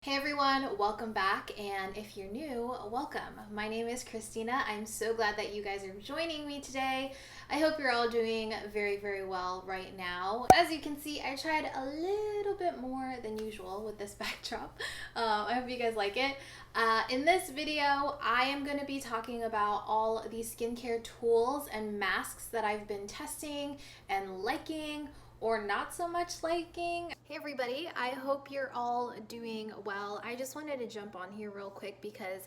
Hey everyone, welcome back, and if you're new, welcome. My name is Christina. I'm so glad that you guys are joining me today. I hope you're all doing very, very well right now. As you can see, I tried a little bit more than usual with this backdrop. I hope you guys like it. In this video, I am going to be talking about all the skincare tools and masks that I've been testing and liking, or not so much liking. Hey everybody, I hope you're all doing well. I just wanted to jump on here real quick because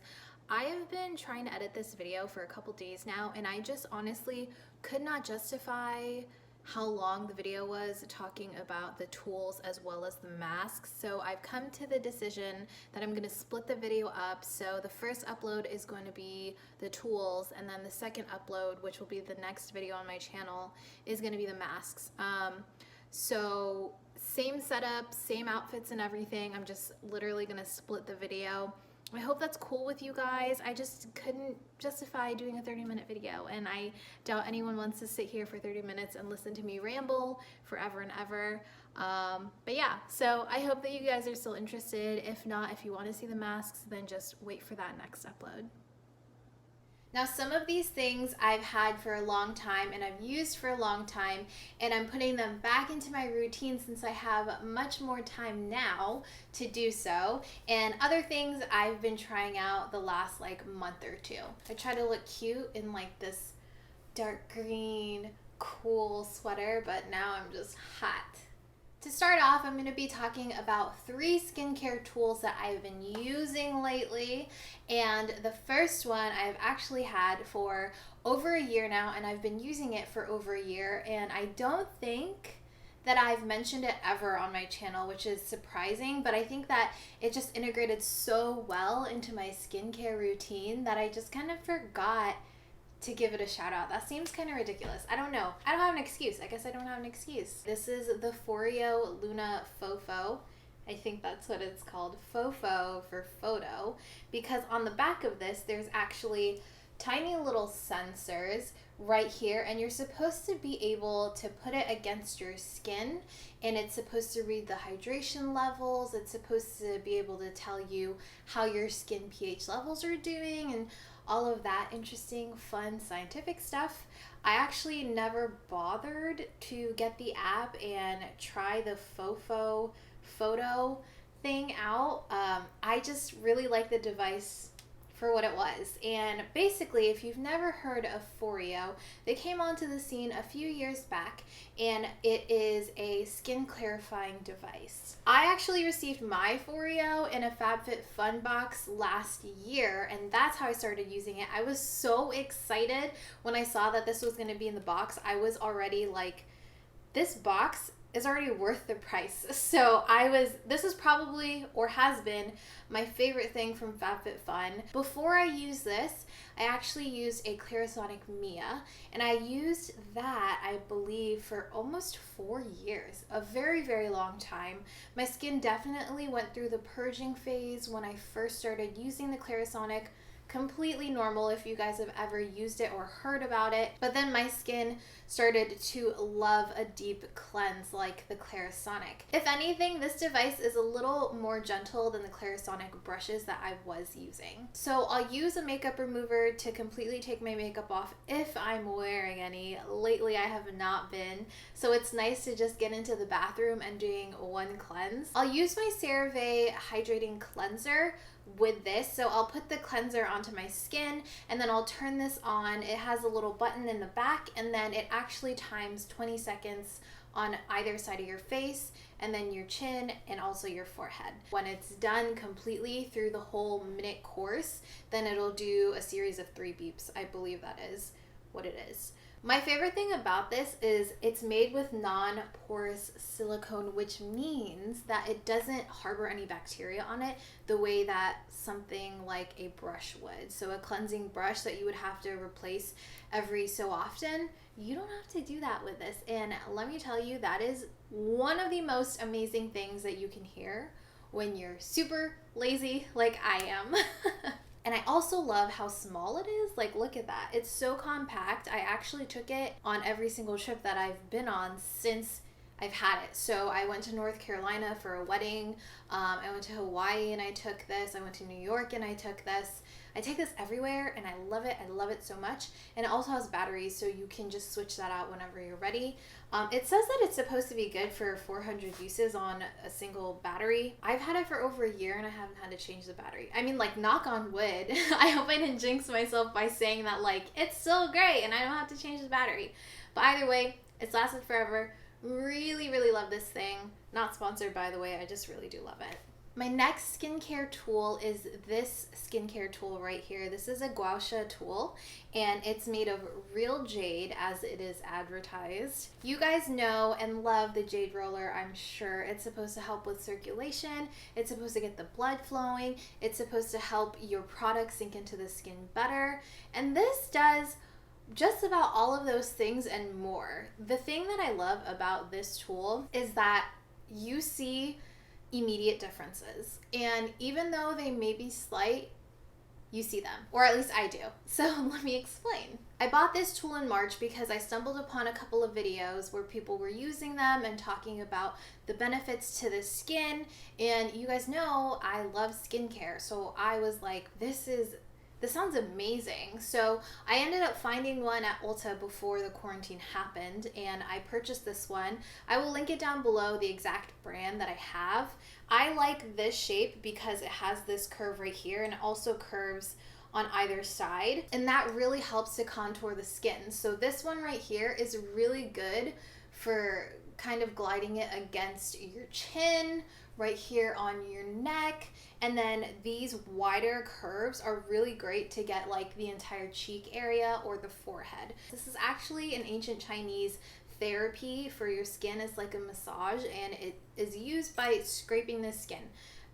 I have been trying to edit this video for a couple days now, and I just honestly could not justify how long the video was talking about the tools as well as the masks. So I've come to the decision that I'm going to split the video up. So the first upload is going to be the tools, and then the second upload, which will be the next video on my channel, is going to be the masks. So same setup, same outfits and everything. I'm just literally going to split the video. I hope that's cool with you guys. I just couldn't justify doing a 30-minute video, and I doubt anyone wants to sit here for 30 minutes and listen to me ramble forever and ever. But yeah, so I hope that you guys are still interested. If not, if you want to see the masks, then just wait for that next upload. Now, some of these things I've had for a long time and I've used for a long time, and I'm putting them back into my routine since I have much more time now to do so. And other things I've been trying out the last month or two. I try to look cute in this dark green, cool sweater, but now I'm just hot. To start off, I'm going to be talking about 3 skincare tools that I've been using lately. And the first one I've actually had for over a year now, and I've been using it for over a year. And I don't think that I've mentioned it ever on my channel, which is surprising, but I think that it just integrated so well into my skincare routine that I just kind of forgot to give it a shout out. That seems kind of ridiculous. I don't know. I don't have an excuse. I guess I don't have an excuse. This is the Foreo Luna Fofo. I think that's what it's called. Fofo for photo. Because on the back of this, there's actually tiny little sensors right here, and you're supposed to be able to put it against your skin, and it's supposed to read the hydration levels. It's supposed to be able to tell you how your skin pH levels are doing and all of that interesting, fun, scientific stuff. I actually never bothered to get the app and try the Fofo photo thing out. I just really like the device for what it was. And basically, if you've never heard of Foreo, they came onto the scene a few years back, and it is a skin clarifying device. I actually received my Foreo in a FabFitFun box last year, and that's how I started using it. I was so excited when I saw that this was going to be in the box. I was already like, this box is already worth the price. So this is probably, or has been, my favorite thing from FabFitFun. Before I used this, I actually used a Clarisonic Mia, and I used that, I believe, for almost 4 years. A very, very long time. My skin definitely went through the purging phase when I first started using the Clarisonic. Completely normal if you guys have ever used it or heard about it. But then my skin started to love a deep cleanse like the Clarisonic. If anything, this device is a little more gentle than the Clarisonic brushes that I was using. So I'll use a makeup remover to completely take my makeup off if I'm wearing any. Lately I have not been, so it's nice to just get into the bathroom and doing one cleanse. I'll use my CeraVe Hydrating Cleanser with this. So I'll put the cleanser onto my skin, and then I'll turn this on. It has a little button in the back, and then it actually times 20 seconds on either side of your face, and then your chin, and also your forehead. When it's done completely through the whole minute course, then it'll do a series of 3 beeps. I believe that is what it is. My favorite thing about this is it's made with non-porous silicone, which means that it doesn't harbor any bacteria on it the way that something like a brush would. So a cleansing brush that you would have to replace every so often, you don't have to do that with this. And let me tell you, that is one of the most amazing things that you can hear when you're super lazy like I am. And I also love how small it is. Like, look at that. It's so compact. I actually took it on every single trip that I've been on since I've had it. So I went to North Carolina for a wedding. I went to Hawaii and I took this. I went to New York and I took this. I take this everywhere and I love it. I love it so much. And it also has batteries, so you can just switch that out whenever you're ready. It says that it's supposed to be good for 400 uses on a single battery. I've had it for over a year and I haven't had to change the battery. I mean, like, knock on wood. I hope I didn't jinx myself by saying that, like, it's still great and I don't have to change the battery. But either way, it's lasted forever. Really, really love this thing. Not sponsored, by the way. I just really do love it. My next skincare tool is this skincare tool right here. This is a gua sha tool, and it's made of real jade as it is advertised. You guys know and love the Jade Roller, I'm sure. It's supposed to help with circulation. It's supposed to get the blood flowing. It's supposed to help your product sink into the skin better. And this does just about all of those things and more. The thing that I love about this tool is that you see immediate differences, and even though they may be slight, you see them, or at least I do. So let me explain. I bought this tool in March because I stumbled upon a couple of videos where people were using them and talking about the benefits to the skin, and you guys know I love skincare, so I was like, this sounds amazing. So I ended up finding one at Ulta before the quarantine happened, and I purchased this one. I will link it down below, the exact brand that I have. I like this shape because it has this curve right here, and it also curves on either side, and that really helps to contour the skin. So this one right here is really good for kind of gliding it against your chin, right here on your neck, and then these wider curves are really great to get like the entire cheek area or the forehead. This is actually an ancient Chinese therapy for your skin. It's like a massage, and it is used by scraping the skin.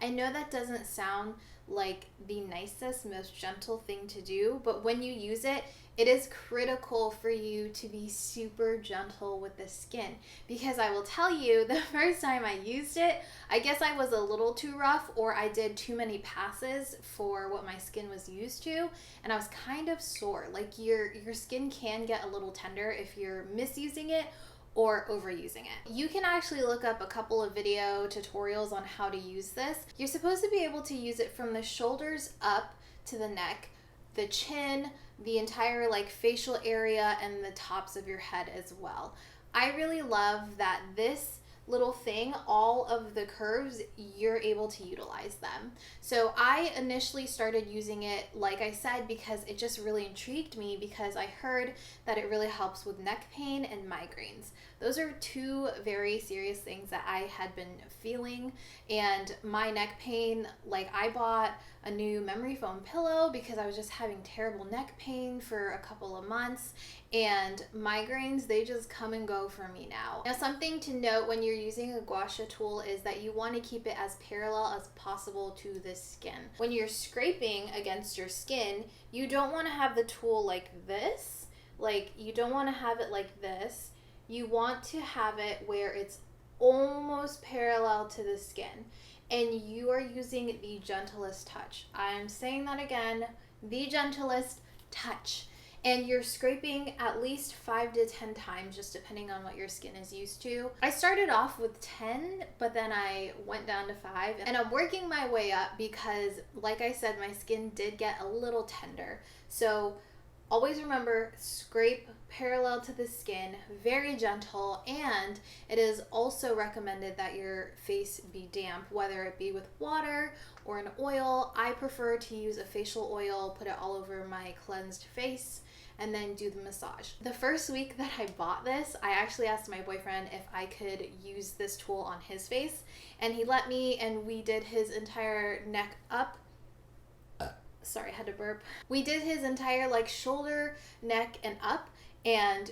I know that doesn't sound like the nicest, most gentle thing to do, but when you use it, it is critical for you to be super gentle with the skin, because I will tell you, the first time I used it, I guess I was a little too rough, or I did too many passes for what my skin was used to, and I was kind of sore. Like your skin can get a little tender if you're misusing it or overusing it. You can actually look up a couple of video tutorials on how to use this. You're supposed to be able to use it from the shoulders up to the neck, the chin, the entire like facial area, and the tops of your head as well. I really love that this little thing, all of the curves, you're able to utilize them. So I initially started using it, like I said, because it just really intrigued me, because I heard that it really helps with neck pain and migraines. Those are two very serious things that I had been feeling, and my neck pain, like I bought a new memory foam pillow because I was just having terrible neck pain for a couple of months, and migraines, they just come and go for me now. Now, something to note when you're using a gua sha tool is that you want to keep it as parallel as possible to the skin. When you're scraping against your skin, you don't want to have the tool like this. Like, you don't want to have it like this. You want to have it where it's almost parallel to the skin, and you are using the gentlest touch. I'm saying that again, the gentlest touch. And you're scraping at least 5 to 10 times, just depending on what your skin is used to. I started off with 10, but then I went down to 5, and I'm working my way up because, like I said, my skin did get a little tender. So always remember, scrape parallel to the skin, very gentle, and it is also recommended that your face be damp, whether it be with water or an oil. I prefer to use a facial oil, put it all over my cleansed face, and then do the massage. The first week that I bought this, I actually asked my boyfriend if I could use this tool on his face, and he let me, and we did his entire neck up. Sorry, I had to burp. We did his entire like shoulder, neck, and up, and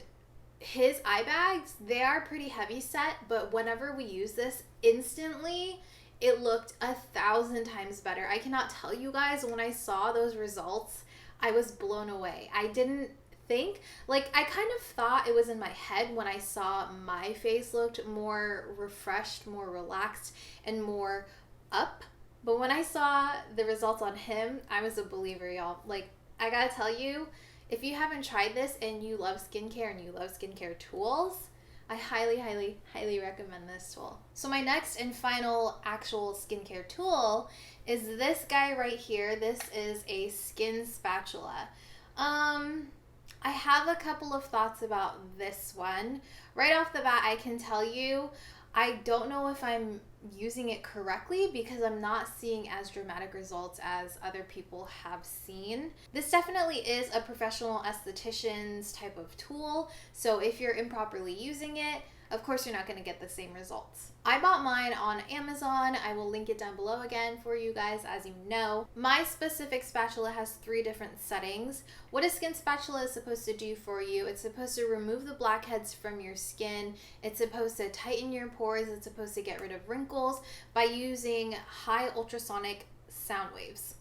his eye bags, they are pretty heavy set, but whenever we use this, instantly it looked 1,000 times better. I cannot tell you guys, when I saw those results, I was blown away. I didn't think, like, I kind of thought it was in my head when I saw my face looked more refreshed, more relaxed, and more up. But when I saw the results on him, I was a believer, y'all. Like, I gotta tell you, if you haven't tried this and you love skincare and you love skincare tools, I highly, highly, highly recommend this tool. So my next and final actual skincare tool is this guy right here. This is a skin spatula. I have a couple of thoughts about this one. Right off the bat, I can tell you, I don't know if I'm using it correctly because I'm not seeing as dramatic results as other people have seen. This definitely is a professional esthetician's type of tool, so if you're improperly using it, of course you're not going to get the same results. I bought mine on Amazon. I will link it down below again for you guys, as you know. My specific spatula has 3 different settings. What a skin spatula is supposed to do for you, it's supposed to remove the blackheads from your skin. It's supposed to tighten your pores. It's supposed to get rid of wrinkles by using high ultrasonic sound waves.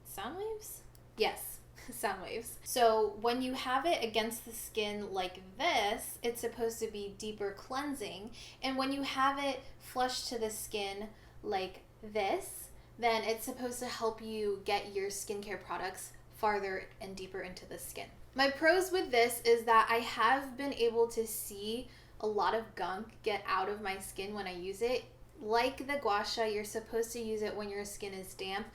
Sound waves? Yes. Sound waves. So when you have it against the skin like this, it's supposed to be deeper cleansing. And when you have it flush to the skin like this, then it's supposed to help you get your skincare products farther and deeper into the skin. My pros with this is that I have been able to see a lot of gunk get out of my skin when I use it. Like the gua sha, you're supposed to use it when your skin is damp.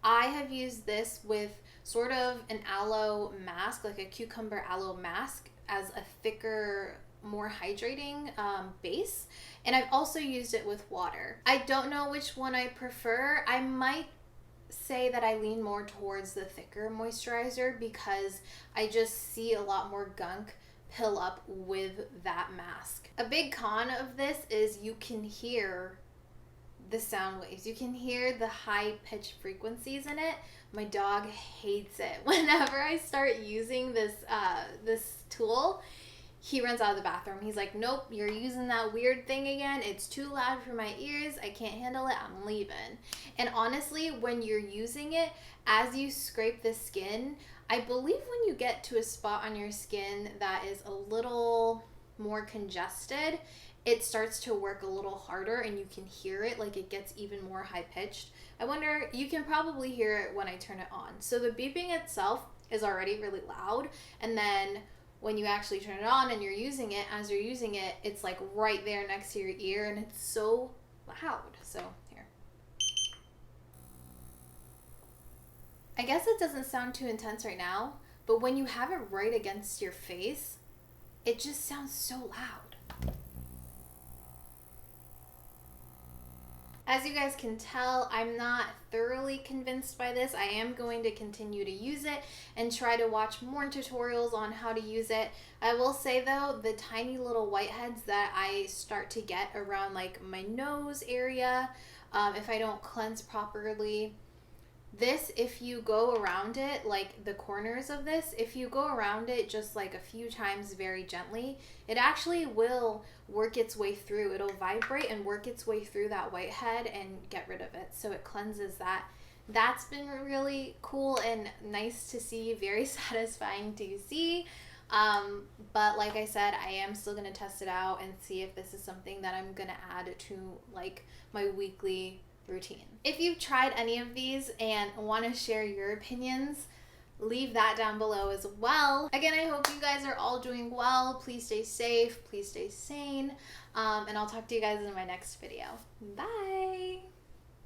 I have used this with sort of an aloe mask, like a cucumber aloe mask, as a thicker, more hydrating base. And I've also used it with water. I don't know which one I prefer. I might say that I lean more towards the thicker moisturizer because I just see a lot more gunk pill up with that mask. A big con of this is you can hear the sound waves. You can hear the high pitched frequencies in it. My dog hates it. Whenever I start using this tool, he runs out of the bathroom. He's like, nope, you're using that weird thing again. It's too loud for my ears. I can't handle it. I'm leaving. And honestly, when you're using it, as you scrape the skin, I believe when you get to a spot on your skin that is a little more congested, it starts to work a little harder and you can hear it, like it gets even more high pitched. I wonder, you can probably hear it when I turn it on. So the beeping itself is already really loud, and then when you actually turn it on and you're using it, as you're using it, it's like right there next to your ear and it's so loud. So here. I guess it doesn't sound too intense right now, but when you have it right against your face, it just sounds so loud. As you guys can tell, I'm not thoroughly convinced by this. I am going to continue to use it and try to watch more tutorials on how to use it. I will say though, the tiny little whiteheads that I start to get around like my nose area, if I don't cleanse properly, this, if you go around it, like the corners of this, if you go around it just like a few times very gently, it actually will work its way through. It'll vibrate and work its way through that whitehead and get rid of it. So it cleanses that. That's been really cool and nice to see, very satisfying to see. But like I said, I am still going to test it out and see if this is something that I'm going to add to like my weekly routine. If you've tried any of these and want to share your opinions, leave that down below as well. Again, I hope you guys are all doing well. Please stay safe, please stay sane, and I'll talk to you guys in my next video. Bye!